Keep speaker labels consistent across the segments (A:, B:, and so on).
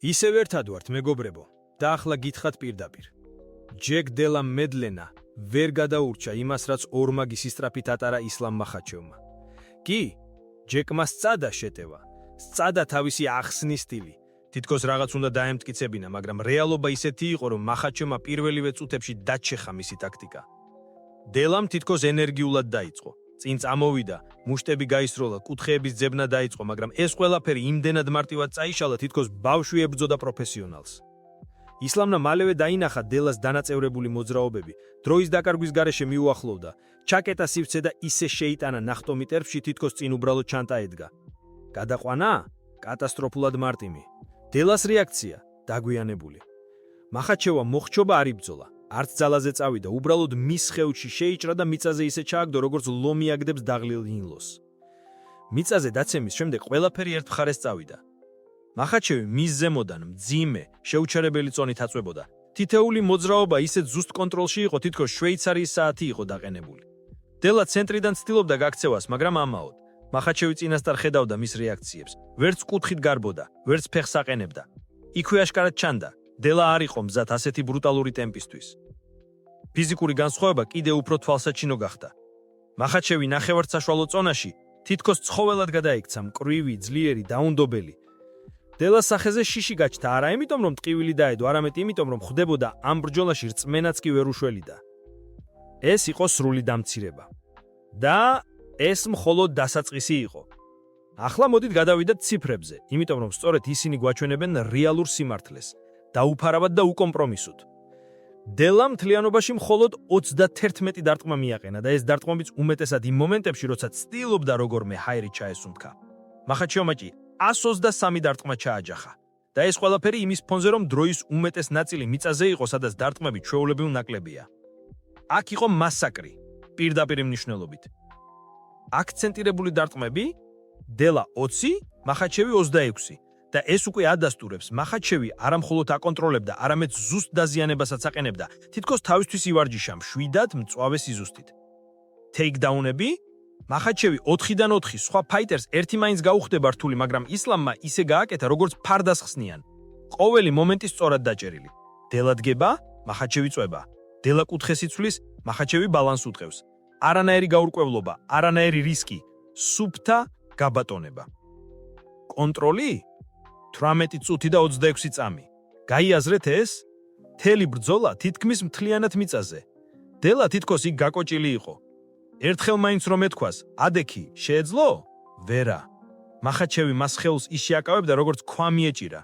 A: ისევ ერთად ვართ, მეგობრებო, და ახლა გითხრათ პირდაპირ. ჯეკ დელა მედლენა ვერ გადაურჩა იმას, რაც ორმაგი სისწრაფით ატარა ისლამ მახაჩევმა. კი, ჯეკმა სცადა შეტევა, სცადა თავისი ახსნის სტილი. თითქოს რაღაც უნდა დაემტკიცებინა, მაგრამ რეალობა ისეთი იყო, რომ მახაჩევმა პირველივე წუთებში დაჩეხა მისი ტაქტიკა. დელამ თითქოს ენერგიულად დაიწყო. წინ წამოვიდა, მუშტები გაისროლა, კუთხეების ძებნა დაიწყო, მაგრამ ეს ყველაფერი იმდენად მარტივად წაიშალა, თითქოს ბავშვი ებრძოდა პროფესიონალს. ისლამმა მალევე დაინახა დელას დანაწევრებული მოძრაობები, დროის დაკარგვის გარეშე მიუახლოვდა, ჩაკეტა სივრცე და ისე შეიტანა ნახტომი ტერფში, თითქოს წინ უბრალოდ ჩანტა ედგა. გადაყვანა? კატასტროფულად მარტივი. დელას რეაქცია დაგვიანებული. მახაჩევა მოხჩობა არ იბრძოლა. არც ძალაზე წავიდა, უბრალოდ მის ხეუთში შეიჭრა და მიწაზე ისე ჩააგდო, როგორც ლომი აგდებს დაღლილ ნილოს. მიწაზე დაცემის შემდეგ ყველაფერი ერთ მხარეს წავიდა. მახაჩევი მის ზემოდან მძიმე, შეუჩერებელი წონით აწვებოდა. თითეული მოძრაობა ისეთ ზუსტ კონტროლში იყო, თითქოს შვეიცარიის საათი იყო დაყენებული. დელა ცენტრიდან ცდილობდა გაქცევას, მაგრამ ამაოდ. მახაჩევი წინასწარ ხედავდა მის რეაქციებს. ვერც კუთხით გარბოდა, ვერც ფეხს აყენებდა. იქვე აშკარად ჩანდა. დელა არ იყო მზად ასეთი ბრუტალური ტემპისთვის. ფიზიკური განსხვავება კიდე უფრო თვალსაჩინო გახდა. მახაჩევი ნახევარსაშუალო წონაში თითქოს ცხოველად გადაიქცა, მკვრივი, ძლიერი, დაუნდობელი. დელას სახეზე შიში გაჩნდა, არა იმიტომ რომ ტყივილი დაედო, არამედ იმიტომ რომ ხვდებოდა ამ ბრძოლაში რწმენაც კი ვერ უშველიდა. ეს იყო სრული დამცირება. და ეს მხოლოდ დასაწყისი იყო. ახლა მოდით გადავიდეთ ციფრებზე, იმიტომ რომ სწორედ ისინი გვაჩვენებენ რეალურ სიმართლეს, დაუფარავად და უკომპრომისოდ. დელამ მთლიანობაში მხოლოდ 31 დარტყმა მიაყენა და ეს დარტყმებიც უმეტესად იმ მომენტებში, როცა ცდილობდა როგორმე ჰაერი ჩაესუმთქა. მახაჩევმა კი 123 დარტყმა ჩააჯახა. და ეს ყველაფერი იმის ფონზე, რომ დროის უმეტეს ნაწილი მიწაზე იყო, სადაც დარტყმები ჩვეულებრივ ნაკლებია. აქ იყო მასაკრი, პირდაპირ მნიშვნელობით. აქცენტირებული დარტყმები, დელა 20, მახაჩევი 26. და ეს უკვე ადასტურებს, მახაჩევი არა მხოლოდ აკონტროლებდა, არამედ ზუსტ დაზიანებასაც აყენებდა, თითქოს თავისთვის ივარჯიშა მშვიდად მწვავე სიზუსტით. თეიქდაუნები, მახაჩევი 4-დან 4, სხვა ფაიტერს ერთი მაინც გაუხდება რთული, მაგრამ ისლამმა ისე გააკეთა, როგორც ფარდას ხსნიან. ყოველი მომენტი სწორად დაჭერილი. დელა დგება, მახაჩევი წვება. დელა კუთხეს იცვლის, მახაჩევი ბალანს უტყევს. არანაირი გაურკვევლობა, არანაირი რისკი, სუფთა გაბატონება. კონტროლი 18 წუთი და 26 წამი. გაიაზრეთ ეს? მთელი ბრძოლა თითქმის მთლიანად მიწაზე. დელა თითქოს იქ გაკოჭილი იყო. ერთხელ მაინც რომ ეთქვას, ადექი, შეეძლო? ვერა. მახაჩევი მას ხელს ის შეაკავებდა, როგორც ქვა მიეჭირა.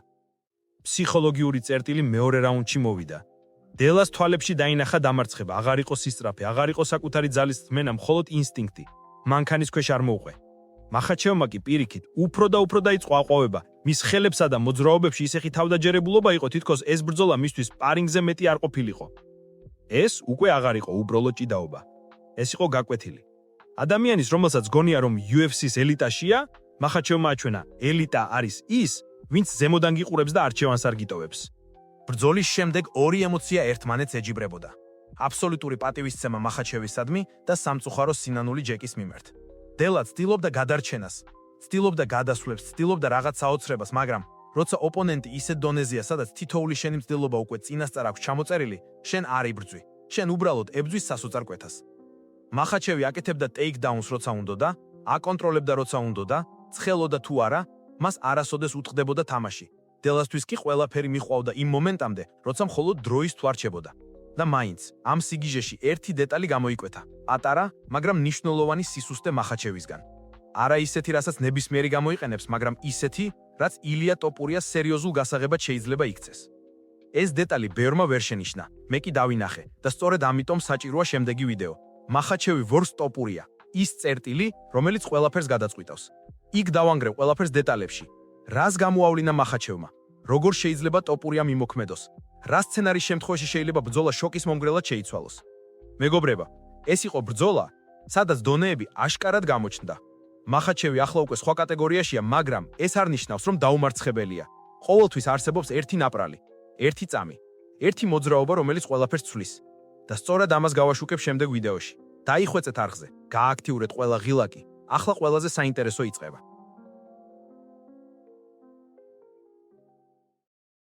A: ფსიქოლოგიური წერტილი მეორე რაუნდში მოვიდა. დელას თვალებში დაინახა დამარცხება, აღარ იყო სისწრაფე, აღარ იყო საკუთარი ძალის რწმენა, მხოლოდ ინსტინქტი. მანქანის ქვეშ არ მოუყვე. მახაჩევმა კი პირიქით, უფრო და უფრო დაიწყო აყვავება. მის ხელებსა და მოძრაობებში ისეთი თავდაჯერებულობა იყო, თითქოს ეს ბრძოლა მისთვის სპარინგზე მეტი არ ყოფილიყო. ეს უკვე აღარ იყო უბრალოდ ჭიდაობა. ეს იყო გაკვეთილი. ადამიანის, რომელსაც გონია, რომ UFC-ს ელიტაშია, მახაჩევმა აჩვენა, ელიტა არის ის, ვინც ზემოდან გიყურებს და არჩევანს არ გიტოვებს. ბრძოლის შემდეგ ორი ემოცია ერთმანეთს ეჯიბრებოდა. აბსოლუტური პატივისცემა მახაჩევისადმი და სამწუხარო სინანული ჯეკის მიმართ. დელა ცდილობდა გადარჩენას, ცდილობდა გადასვლებს, ცდილობდა რაღაც საოცრებას, მაგრამ როცა ოპონენტი ისეთ დონეზეა, სადაც თითოეული შენი მცდელობა უკვე წინასწარ აქვს ჩამოწერილი, შენ არ იბრძვი. შენ უბრალოდ ებძვის სასოწარკვეთას. მახაჩევი აკეთებდა ტეიქდაუნს როცა უნდოდა, აკონტროლებდა როცა უნდოდა, ცხელოდა თუ არა, მას არასოდეს უტყდებოდა თამაში. დელასთვის კი ყველაფერი მიყვავდა იმ მომენტამდე, როცა მხოლოდ დროის თუ არჩებოდა. და მაინც ამ სიგიჟეში ერთი დეტალი გამოიკვეთა. პატარა, მაგრამ მნიშვნელოვანი სისუსტე მახაჩევისგან. არა ისეთი, რასაც ნებისმიერი გამოიყენებს, მაგრამ ისეთი, რაც ილია ტოპურიას სერიოზულ გასაღებად შეიძლება იქცეს. ეს დეტალი ბევრმა ვერ შენიშნა, მე კი დავინახე და სწორედ ამიტომ საჭიროა შემდეგი ვიდეო. მახაჩევი ვორს ტოპურია, ის წერტილი, რომელიც ყველაფერს გადაწყვიტავს. იქ დავანგრევ ყველაფერს დეტალებში. რას გამოავლინა მახაჩევმა? როგორ შეიძლება ტოპურია მიმოქმედოს? რა სცენარის შემთხვევაში შეიძლება ბრძოლა შოკის მომგვრელად შეიცვალოს? მეგობრებო, ეს იყო ბრძოლა, სადაც დონეები აშკარად გამოჩნდა. მახაჩევი ახლა უკვე სხვა კატეგორიაშია, მაგრამ ეს არ ნიშნავს, რომ დაუმარცხებელია. ყოველთვის არსებობს ერთი ნაპრალი, ერთი წამი, ერთი მოძრაობა, რომელიც ყველაფერს ცვლის. და სწორად ამას გავაშუქებ შემდეგ ვიდეოში. დაიხვეწეთ არხზე, გააქტიურეთ ყველა ღილაკი. ახლა ყველაზე საინტერესო იწყება.